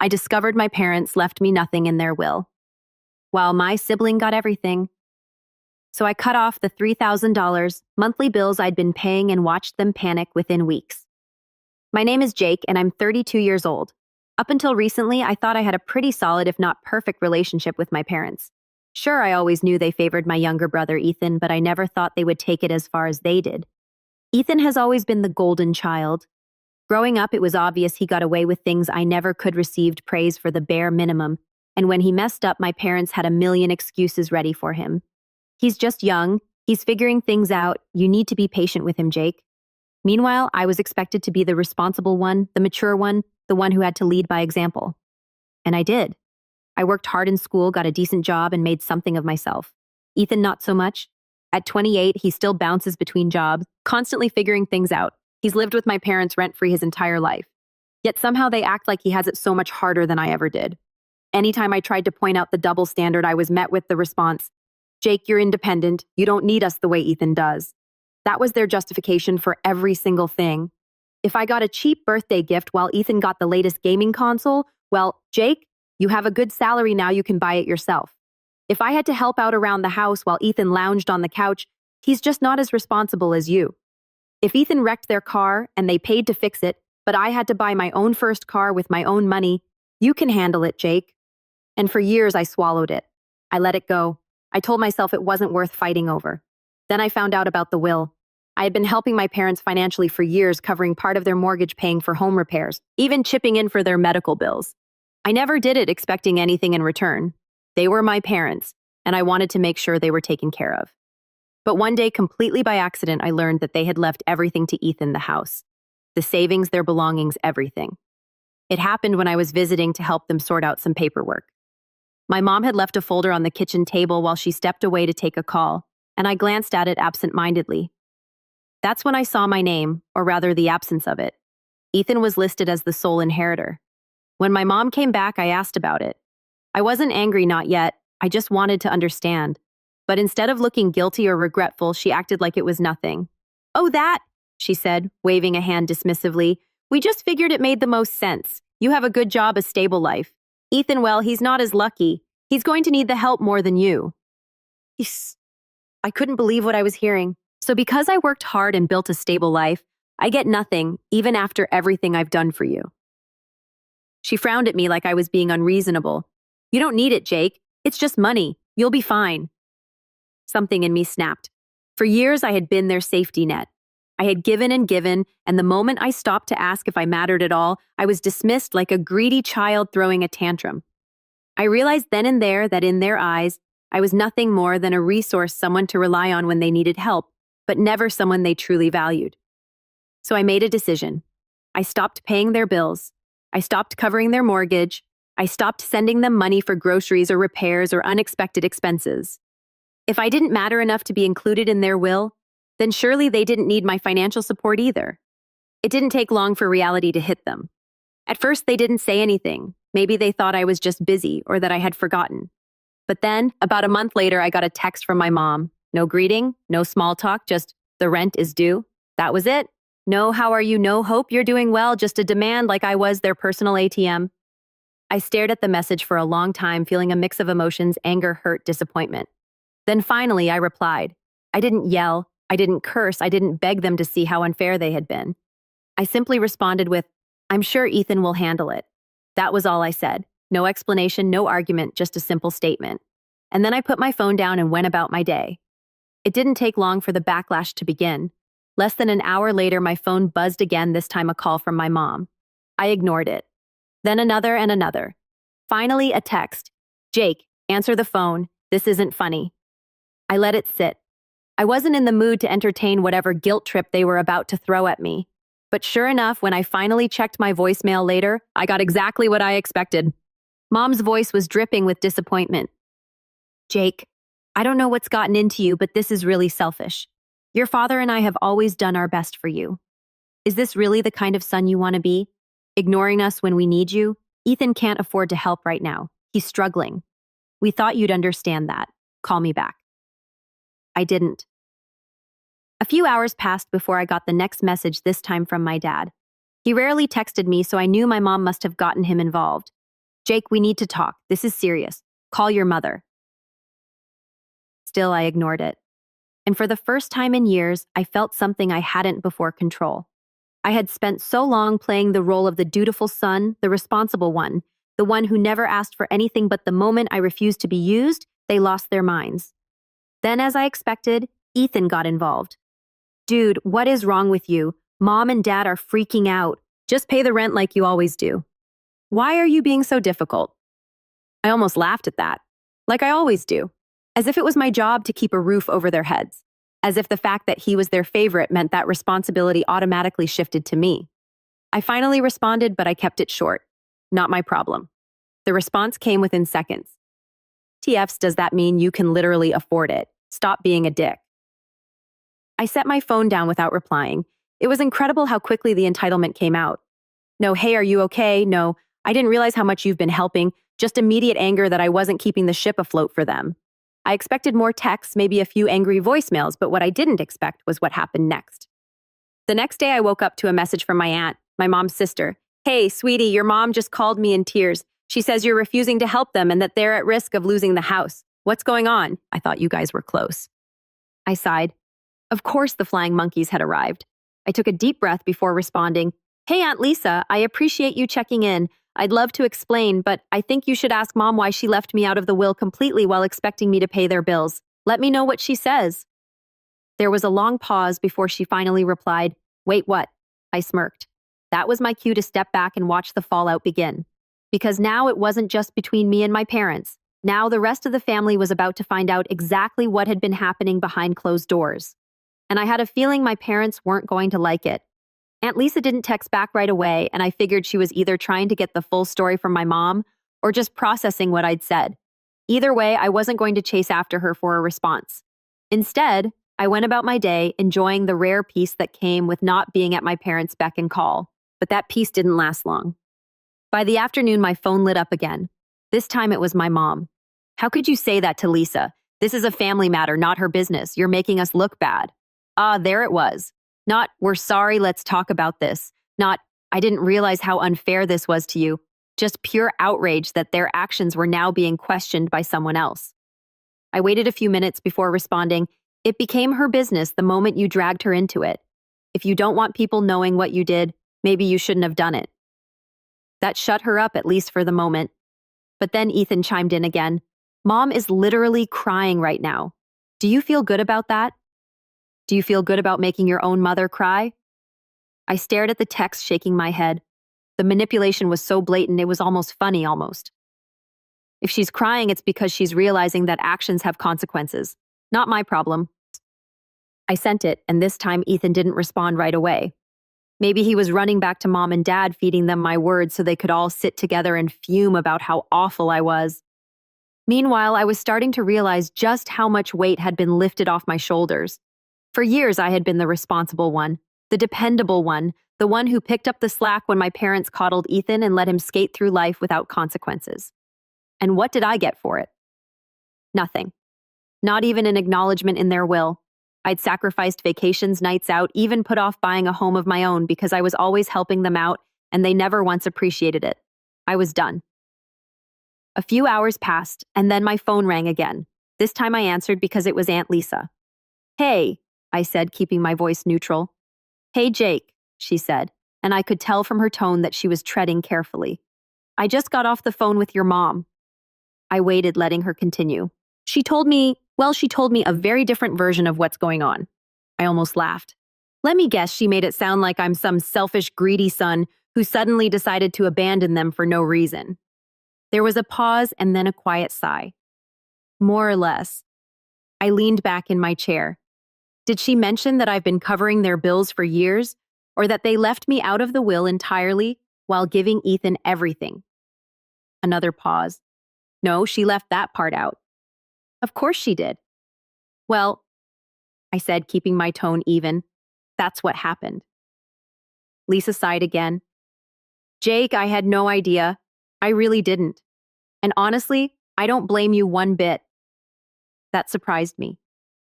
I discovered my parents left me nothing in their will, while my sibling got everything. So I cut off the $3,000 monthly bills I'd been paying and watched them panic within weeks. My name is Jake, and I'm 32 years old. Up until recently, I thought I had a pretty solid, if not perfect, relationship with my parents. Sure, I always knew they favored my younger brother, Ethan, but I never thought they would take it as far as they did. Ethan has always been the golden child. Growing up, it was obvious he got away with things I never could, received praise for the bare minimum, and when he messed up, my parents had a million excuses ready for him. He's just young, he's figuring things out, you need to be patient with him, Jake. Meanwhile, I was expected to be the responsible one, the mature one, the one who had to lead by example. And I did. I worked hard in school, got a decent job, and made something of myself. Ethan, not so much. At 28, he still bounces between jobs, constantly figuring things out. He's lived with my parents rent-free his entire life. Yet somehow they act like he has it so much harder than I ever did. Anytime I tried to point out the double standard, I was met with the response, "Jake, you're independent. You don't need us the way Ethan does." That was their justification for every single thing. If I got a cheap birthday gift while Ethan got the latest gaming console, well, Jake, you have a good salary now, you can buy it yourself. If I had to help out around the house while Ethan lounged on the couch, he's just not as responsible as you. If Ethan wrecked their car and they paid to fix it, but I had to buy my own first car with my own money, you can handle it, Jake. And for years, I swallowed it. I let it go. I told myself it wasn't worth fighting over. Then I found out about the will. I had been helping my parents financially for years, covering part of their mortgage, paying for home repairs, even chipping in for their medical bills. I never did it expecting anything in return. They were my parents, and I wanted to make sure they were taken care of. But one day, completely by accident, I learned that they had left everything to Ethan, the house. The savings, their belongings, everything. It happened when I was visiting to help them sort out some paperwork. My mom had left a folder on the kitchen table while she stepped away to take a call, and I glanced at it absent-mindedly. That's when I saw my name, or rather the absence of it. Ethan was listed as the sole inheritor. When my mom came back, I asked about it. I wasn't angry, not yet. I just wanted to understand. But instead of looking guilty or regretful, she acted like it was nothing. "Oh, that," she said, waving a hand dismissively. "We just figured it made the most sense. You have a good job, a stable life. Ethan, well, he's not as lucky. He's going to need the help more than you." I couldn't believe what I was hearing. So because I worked hard and built a stable life, I get nothing, even after everything I've done for you. She frowned at me like I was being unreasonable. "You don't need it, Jake. It's just money. You'll be fine." Something in me snapped. For years, I had been their safety net. I had given, and the moment I stopped to ask if I mattered at all, I was dismissed like a greedy child throwing a tantrum. I realized then and there that in their eyes, I was nothing more than a resource, someone to rely on when they needed help, but never someone they truly valued. So I made a decision. I stopped paying their bills. I stopped covering their mortgage. I stopped sending them money for groceries or repairs or unexpected expenses. If I didn't matter enough to be included in their will, then surely they didn't need my financial support either. It didn't take long for reality to hit them. At first, they didn't say anything. Maybe they thought I was just busy or that I had forgotten. But then, about a month later, I got a text from my mom. No greeting, no small talk, just "the rent is due." That was it. No "how are you," no "hope you're doing well," just a demand like I was their personal ATM. I stared at the message for a long time, feeling a mix of emotions: anger, hurt, disappointment. Then finally, I replied. I didn't yell, I didn't curse, I didn't beg them to see how unfair they had been. I simply responded with, "I'm sure Ethan will handle it." That was all I said. No explanation, no argument, just a simple statement. And then I put my phone down and went about my day. It didn't take long for the backlash to begin. Less than an hour later, my phone buzzed again, this time a call from my mom. I ignored it. Then another and another. Finally, a text. "Jake, answer the phone. This isn't funny." I let it sit. I wasn't in the mood to entertain whatever guilt trip they were about to throw at me. But sure enough, when I finally checked my voicemail later, I got exactly what I expected. Mom's voice was dripping with disappointment. "Jake, I don't know what's gotten into you, but this is really selfish. Your father and I have always done our best for you. Is this really the kind of son you want to be? Ignoring us when we need you? Ethan can't afford to help right now. He's struggling. We thought you'd understand that. Call me back." I didn't. A few hours passed before I got the next message, this time from my dad. He rarely texted me, so I knew my mom must have gotten him involved. Jake, we need to talk. This is serious. Call your mother. Still, I ignored it. And for the first time in years, I felt something I hadn't before: control. I had spent so long playing the role of the dutiful son, the responsible one, the one who never asked for anything, but the moment I refused to be used, they lost their minds. Then, as I expected, Ethan got involved. Dude, what is wrong with you? Mom and Dad are freaking out. Just pay the rent like you always do. Why are you being so difficult? I almost laughed at that, like I always do, as if it was my job to keep a roof over their heads, as if the fact that he was their favorite meant that responsibility automatically shifted to me. I finally responded, but I kept it short. Not my problem. The response came within seconds. TFs, does that mean you can literally afford it? Stop being a dick. I set my phone down without replying. It was incredible how quickly the entitlement came out. No, hey, are you okay? No, I didn't realize how much you've been helping. Just immediate anger that I wasn't keeping the ship afloat for them. I expected more texts, maybe a few angry voicemails, but what I didn't expect was what happened next. The next day, I woke up to a message from my aunt, my mom's sister. Hey, sweetie, your mom just called me in tears. She says you're refusing to help them and that they're at risk of losing the house. What's going on? I thought you guys were close. I sighed. Of course the flying monkeys had arrived. I took a deep breath before responding. Hey, Aunt Lisa, I appreciate you checking in. I'd love to explain, but I think you should ask Mom why she left me out of the will completely while expecting me to pay their bills. Let me know what she says. There was a long pause before she finally replied, Wait, what? I smirked. That was my cue to step back and watch the fallout begin. Because now it wasn't just between me and my parents. Now the rest of the family was about to find out exactly what had been happening behind closed doors. And I had a feeling my parents weren't going to like it. Aunt Lisa didn't text back right away, and I figured she was either trying to get the full story from my mom or just processing what I'd said. Either way, I wasn't going to chase after her for a response. Instead, I went about my day enjoying the rare peace that came with not being at my parents' beck and call. But that peace didn't last long. By the afternoon, my phone lit up again. This time it was my mom. How could you say that to Lisa? This is a family matter, not her business. You're making us look bad. Ah, there it was. Not, we're sorry, let's talk about this. Not, I didn't realize how unfair this was to you. Just pure outrage that their actions were now being questioned by someone else. I waited a few minutes before responding. It became her business the moment you dragged her into it. If you don't want people knowing what you did, maybe you shouldn't have done it. That shut her up, at least for the moment. But then Ethan chimed in again. Mom is literally crying right now. Do you feel good about that? Do you feel good about making your own mother cry? I stared at the text, shaking my head. The manipulation was so blatant, it was almost funny, almost. If she's crying, it's because she's realizing that actions have consequences. Not my problem. I sent it, and this time Ethan didn't respond right away. Maybe he was running back to Mom and Dad, feeding them my words so they could all sit together and fume about how awful I was. Meanwhile, I was starting to realize just how much weight had been lifted off my shoulders. For years, I had been the responsible one, the dependable one, the one who picked up the slack when my parents coddled Ethan and let him skate through life without consequences. And what did I get for it? Nothing. Not even an acknowledgement in their will. I'd sacrificed vacations, nights out, even put off buying a home of my own because I was always helping them out, and they never once appreciated it. I was done. A few hours passed, and then my phone rang again. This time I answered because it was Aunt Lisa. Hey, I said, keeping my voice neutral. Hey, Jake, she said, and I could tell from her tone that she was treading carefully. I just got off the phone with your mom. I waited, letting her continue. She told me a very different version of what's going on. I almost laughed. Let me guess, she made it sound like I'm some selfish, greedy son who suddenly decided to abandon them for no reason. There was a pause and then a quiet sigh. More or less. I leaned back in my chair. Did she mention that I've been covering their bills for years, or that they left me out of the will entirely while giving Ethan everything? Another pause. No, she left that part out. Of course she did. Well, I said, keeping my tone even, that's what happened. Lisa sighed again. Jake, I had no idea. I really didn't. And honestly, I don't blame you one bit. That surprised me.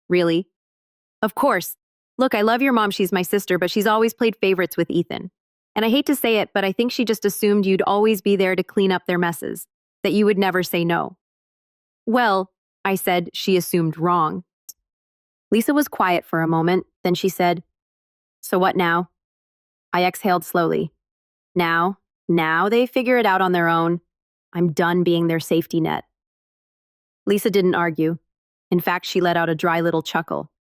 Really? Of course. Look, I love your mom, she's my sister, but she's always played favorites with Ethan. And I hate to say it, but I think she just assumed you'd always be there to clean up their messes. that you would never say no. Well, I said, she assumed wrong. Lisa was quiet for a moment, then she said, so what now? I exhaled slowly. Now they figure it out on their own. I'm done being their safety net. Lisa didn't argue. In fact, she let out a dry little chuckle.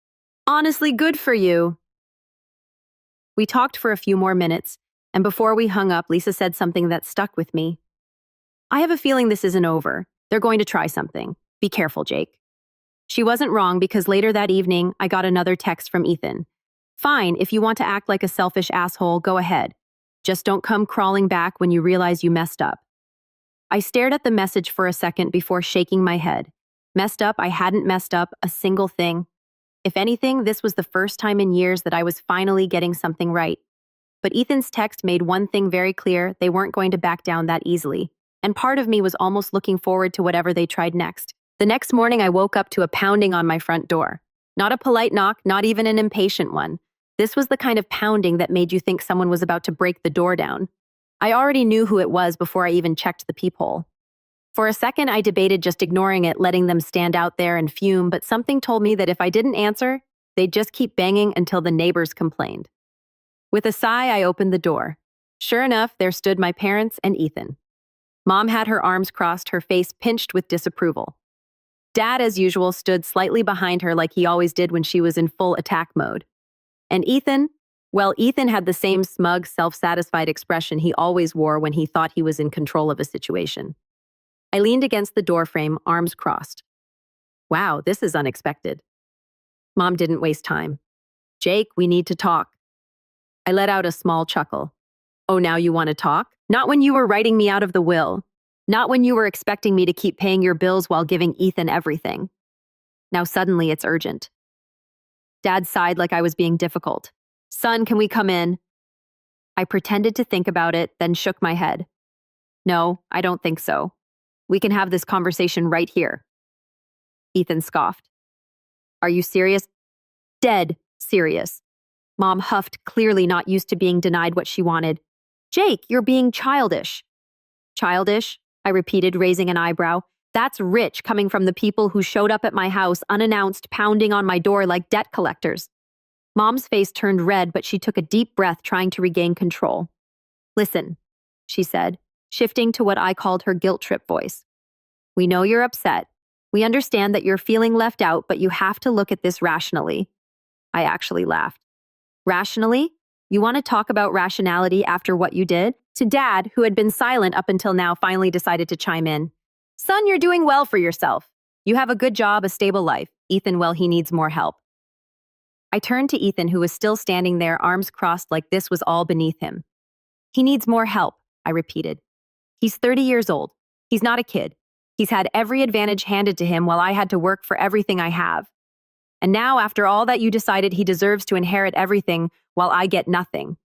Honestly, good for you. We talked for a few more minutes, and before we hung up, Lisa said something that stuck with me. I have a feeling this isn't over. They're going to try something. Be careful, Jake. She wasn't wrong because later that evening, I got another text from Ethan. Fine, if you want to act like a selfish asshole, go ahead. Just don't come crawling back when you realize you messed up. I stared at the message for a second before shaking my head. Messed up, I hadn't messed up a single thing. If anything, this was the first time in years that I was finally getting something right. But Ethan's text made one thing very clear: they weren't going to back down that easily. And part of me was almost looking forward to whatever they tried next. The next morning, I woke up to a pounding on my front door. Not a polite knock, not even an impatient one. This was the kind of pounding that made you think someone was about to break the door down. I already knew who it was before I even checked the peephole. For a second, I debated just ignoring it, letting them stand out there and fume, but something told me that if I didn't answer, they'd just keep banging until the neighbors complained. With a sigh, I opened the door. Sure enough, there stood my parents and Ethan. Mom had her arms crossed, her face pinched with disapproval. Dad, as usual, stood slightly behind her like he always did when she was in full attack mode. And Ethan? Well, Ethan had the same smug, self-satisfied expression he always wore when he thought he was in control of a situation. I leaned against the doorframe, arms crossed. Wow, this is unexpected. Mom didn't waste time. Jake, we need to talk. I let out a small chuckle. Oh, now you want to talk? Not when you were writing me out of the will. Not when you were expecting me to keep paying your bills while giving Ethan everything. Now suddenly it's urgent. Dad sighed like I was being difficult. Son, can we come in? I pretended to think about it, then shook my head. No, I don't think so. We can have this conversation right here. Ethan scoffed. Are you serious? Dead serious. Mom huffed, clearly not used to being denied what she wanted. Jake, you're being childish. Childish? I repeated, raising an eyebrow. That's rich coming from the people who showed up at my house unannounced, pounding on my door like debt collectors. Mom's face turned red, but she took a deep breath, trying to regain control. Listen, she said, shifting to what I called her guilt trip voice. We know you're upset. We understand that you're feeling left out, but you have to look at this rationally. I actually laughed. Rationally? You want to talk about rationality after what you did? To Dad, who had been silent up until now, finally decided to chime in. Son, you're doing well for yourself. You have a good job, a stable life. Ethan, well, he needs more help. I turned to Ethan, who was still standing there, arms crossed like this was all beneath him. He needs more help, I repeated. He's 30 years old. He's not a kid. He's had every advantage handed to him while I had to work for everything I have. And now, after all that, you decided he deserves to inherit everything while I get nothing.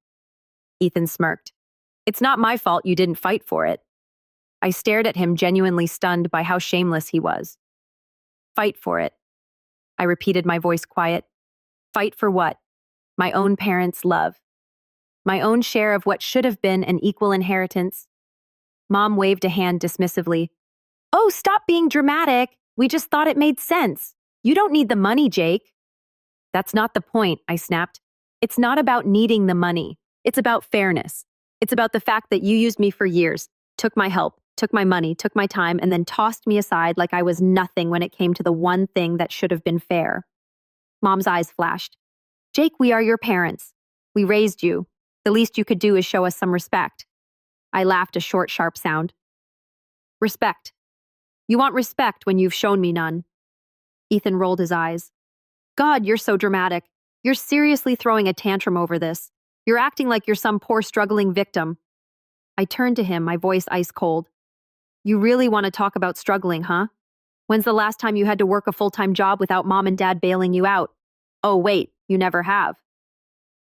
Ethan smirked. It's not my fault you didn't fight for it. I stared at him, genuinely stunned by how shameless he was. Fight for it. I repeated, my voice quiet. Fight for what? My own parents' love. My own share of what should have been an equal inheritance. Mom waved a hand dismissively. Oh, stop being dramatic. We just thought it made sense. You don't need the money, Jake. That's not the point, I snapped. It's not about needing the money. It's about fairness. It's about the fact that you used me for years, took my help, took my money, took my time, and then tossed me aside like I was nothing when it came to the one thing that should have been fair. Mom's eyes flashed. Jake, we are your parents. We raised you. The least you could do is show us some respect. I laughed, a short, sharp sound. Respect. You want respect when you've shown me none. Ethan rolled his eyes. God, you're so dramatic. You're seriously throwing a tantrum over this. You're acting like you're some poor struggling victim. I turned to him, my voice ice cold. You really want to talk about struggling, huh? When's the last time you had to work a full-time job without Mom and Dad bailing you out? Oh, wait, you never have.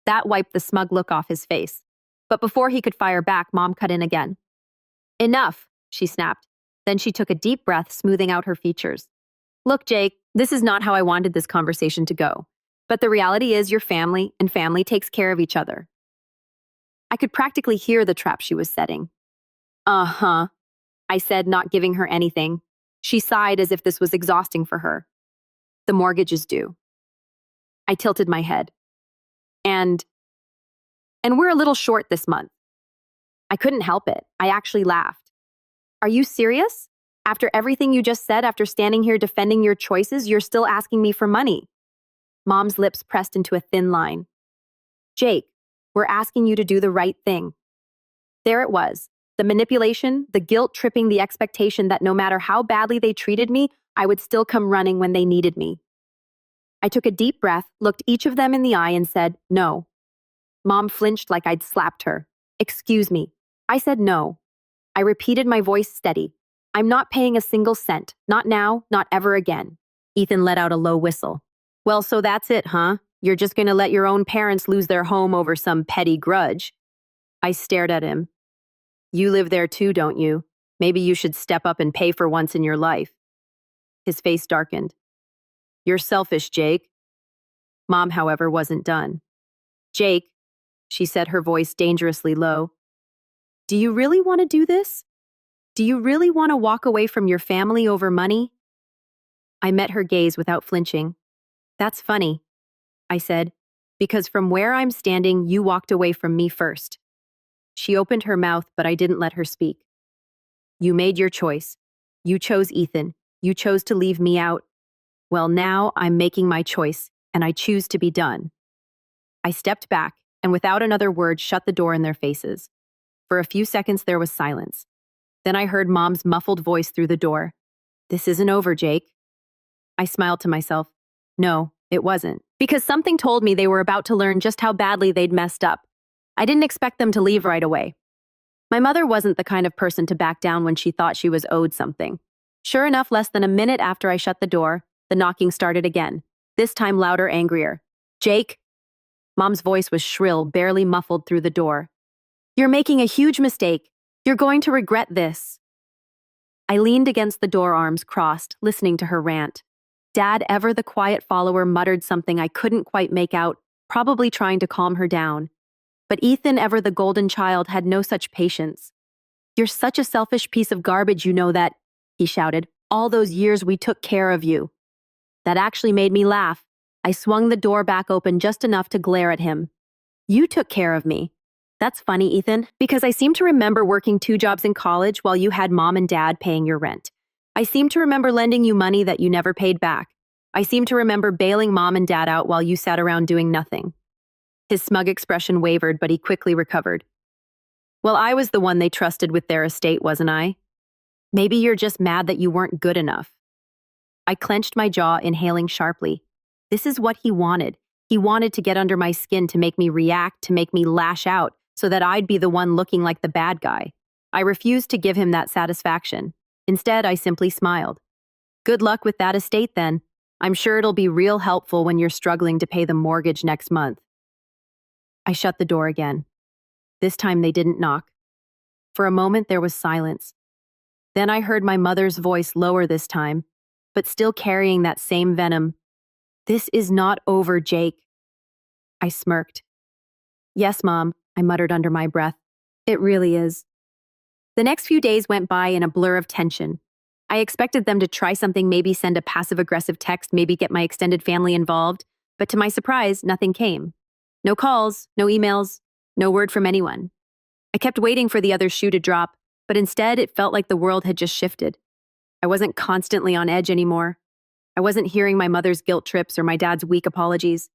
That wiped the smug look off his face. But before he could fire back, Mom cut in again. Enough, she snapped. Then she took a deep breath, smoothing out her features. Look, Jake, this is not how I wanted this conversation to go. But the reality is you're family, and family takes care of each other. I could practically hear the trap she was setting. Uh-huh. I said, not giving her anything. She sighed as if this was exhausting for her. The mortgage is due. I tilted my head. And we're a little short this month. I couldn't help it. I actually laughed. Are you serious? After everything you just said, after standing here defending your choices, you're still asking me for money. Mom's lips pressed into a thin line. Jake, we're asking you to do the right thing. There it was. The manipulation, the guilt-tripping, the expectation that no matter how badly they treated me, I would still come running when they needed me. I took a deep breath, looked each of them in the eye, and said, no. Mom flinched like I'd slapped her. Excuse me. I said no. I repeated, my voice steady. I'm not paying a single cent. Not now, not ever again. Ethan let out a low whistle. Well, so that's it, huh? You're just going to let your own parents lose their home over some petty grudge? I stared at him. You live there too, don't you? Maybe you should step up and pay for once in your life. His face darkened. You're selfish, Jake. Mom, however, wasn't done. Jake, she said, her voice dangerously low. Do you really want to do this? Do you really want to walk away from your family over money? I met her gaze without flinching. That's funny, I said, because from where I'm standing, you walked away from me first. She opened her mouth, but I didn't let her speak. You made your choice. You chose Ethan. You chose to leave me out. Well, now I'm making my choice, and I choose to be done. I stepped back, and without another word, shut the door in their faces. For a few seconds, there was silence. Then I heard Mom's muffled voice through the door. This isn't over, Jake. I smiled to myself. No, it wasn't. Because something told me they were about to learn just how badly they'd messed up. I didn't expect them to leave right away. My mother wasn't the kind of person to back down when she thought she was owed something. Sure enough, less than a minute after I shut the door, the knocking started again, this time louder, angrier. Jake? Mom's voice was shrill, barely muffled through the door. You're making a huge mistake. You're going to regret this. I leaned against the door, arms crossed, listening to her rant. Dad, ever the quiet follower, muttered something I couldn't quite make out, probably trying to calm her down. But Ethan, ever the golden child, had no such patience. You're such a selfish piece of garbage, you know that, he shouted. All those years we took care of you. That actually made me laugh. I swung the door back open just enough to glare at him. You took care of me. That's funny, Ethan, because I seem to remember working 2 jobs in college while you had Mom and Dad paying your rent. I seem to remember lending you money that you never paid back. I seem to remember bailing Mom and Dad out while you sat around doing nothing. His smug expression wavered, but he quickly recovered. Well, I was the one they trusted with their estate, wasn't I? Maybe you're just mad that you weren't good enough. I clenched my jaw, inhaling sharply. This is what he wanted. He wanted to get under my skin, to make me react, to make me lash out, so that I'd be the one looking like the bad guy. I refused to give him that satisfaction. Instead, I simply smiled. Good luck with that estate, then. I'm sure it'll be real helpful when you're struggling to pay the mortgage next month. I shut the door again. This time they didn't knock. For a moment, there was silence. Then I heard my mother's voice, lower this time, but still carrying that same venom. This is not over, Jake. I smirked. Yes, Mom, I muttered under my breath. It really is. The next few days went by in a blur of tension. I expected them to try something, maybe send a passive-aggressive text, maybe get my extended family involved, but to my surprise, nothing came. No calls, no emails, no word from anyone. I kept waiting for the other shoe to drop, but instead it felt like the world had just shifted. I wasn't constantly on edge anymore. I wasn't hearing my mother's guilt trips or my dad's weak apologies.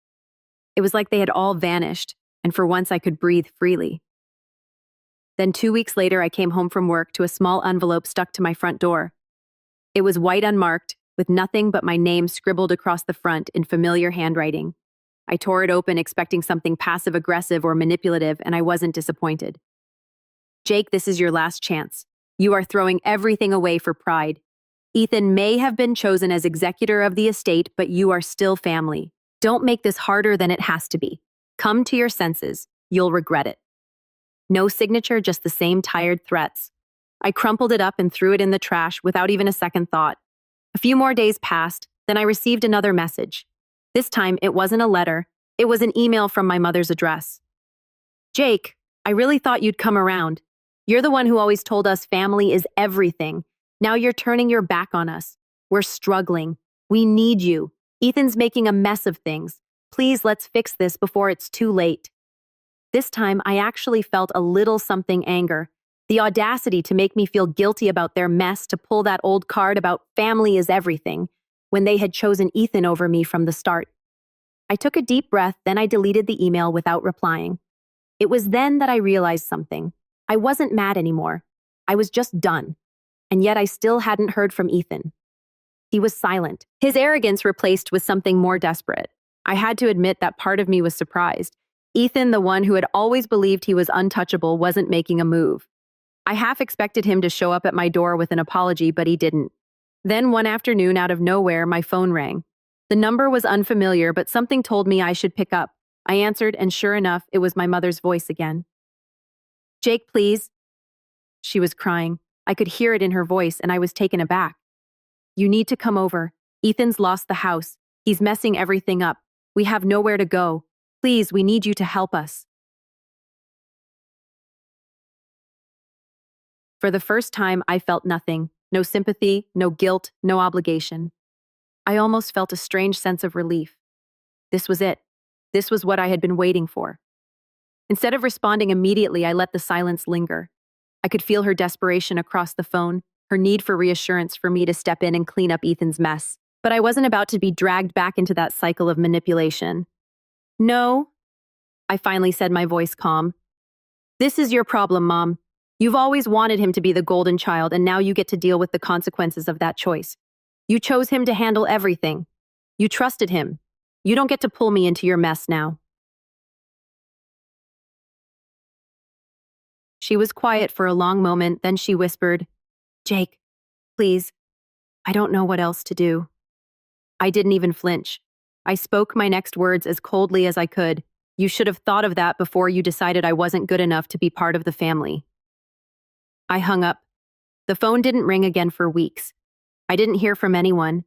It was like they had all vanished, and for once I could breathe freely. Then 2 weeks later, I came home from work to a small envelope stuck to my front door. It was white, unmarked, with nothing but my name scribbled across the front in familiar handwriting. I tore it open, expecting something passive-aggressive or manipulative, and I wasn't disappointed. Jake, this is your last chance. You are throwing everything away for pride. Ethan may have been chosen as executor of the estate, but you are still family. Don't make this harder than it has to be. Come to your senses. You'll regret it. No signature, just the same tired threats. I crumpled it up and threw it in the trash without even a second thought. A few more days passed, then I received another message. This time, it wasn't a letter. It was an email from my mother's address. Jake, I really thought you'd come around. You're the one who always told us family is everything. Now you're turning your back on us. We're struggling. We need you. Ethan's making a mess of things. Please, let's fix this before it's too late. This time, I actually felt a little something anger. The audacity to make me feel guilty about their mess, to pull that old card about family is everything, when they had chosen Ethan over me from the start. I took a deep breath, then I deleted the email without replying. It was then that I realized something. I wasn't mad anymore. I was just done. And yet I still hadn't heard from Ethan. He was silent, his arrogance replaced with something more desperate. I had to admit that part of me was surprised. Ethan, the one who had always believed he was untouchable, wasn't making a move. I half expected him to show up at my door with an apology, but he didn't. Then one afternoon, out of nowhere, my phone rang. The number was unfamiliar, but something told me I should pick up. I answered, and sure enough, it was my mother's voice again. "Jake, please." She was crying. I could hear it in her voice, and I was taken aback. "You need to come over. Ethan's lost the house. He's messing everything up. We have nowhere to go. Please, we need you to help us." For the first time, I felt nothing. No sympathy, no guilt, no obligation. I almost felt a strange sense of relief. This was it. This was what I had been waiting for. Instead of responding immediately, I let the silence linger. I could feel her desperation across the phone, her need for reassurance for me to step in and clean up Ethan's mess. But I wasn't about to be dragged back into that cycle of manipulation. "No," I finally said, my voice calm. "This is your problem, Mom. You've always wanted him to be the golden child, and now you get to deal with the consequences of that choice. You chose him to handle everything. You trusted him. You don't get to pull me into your mess now." She was quiet for a long moment, then she whispered, "Jake, please, I don't know what else to do." I didn't even flinch. I spoke my next words as coldly as I could. "You should have thought of that before you decided I wasn't good enough to be part of the family." I hung up. The phone didn't ring again for weeks. I didn't hear from anyone.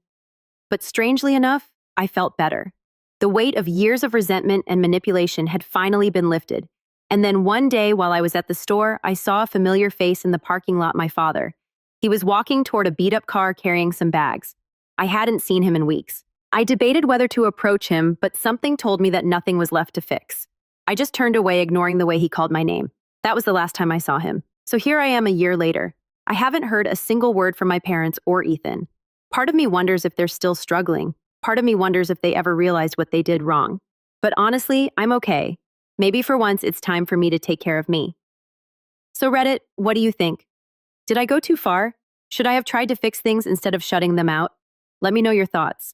But strangely enough, I felt better. The weight of years of resentment and manipulation had finally been lifted. And then one day, while I was at the store, I saw a familiar face in the parking lot, my father. He was walking toward a beat-up car carrying some bags. I hadn't seen him in weeks. I debated whether to approach him, but something told me that nothing was left to fix. I just turned away, ignoring the way he called my name. That was the last time I saw him. So here I am a year later. I haven't heard a single word from my parents or Ethan. Part of me wonders if they're still struggling. Part of me wonders if they ever realized what they did wrong. But honestly, I'm okay. Maybe for once it's time for me to take care of me. So Reddit, what do you think? Did I go too far? Should I have tried to fix things instead of shutting them out? Let me know your thoughts.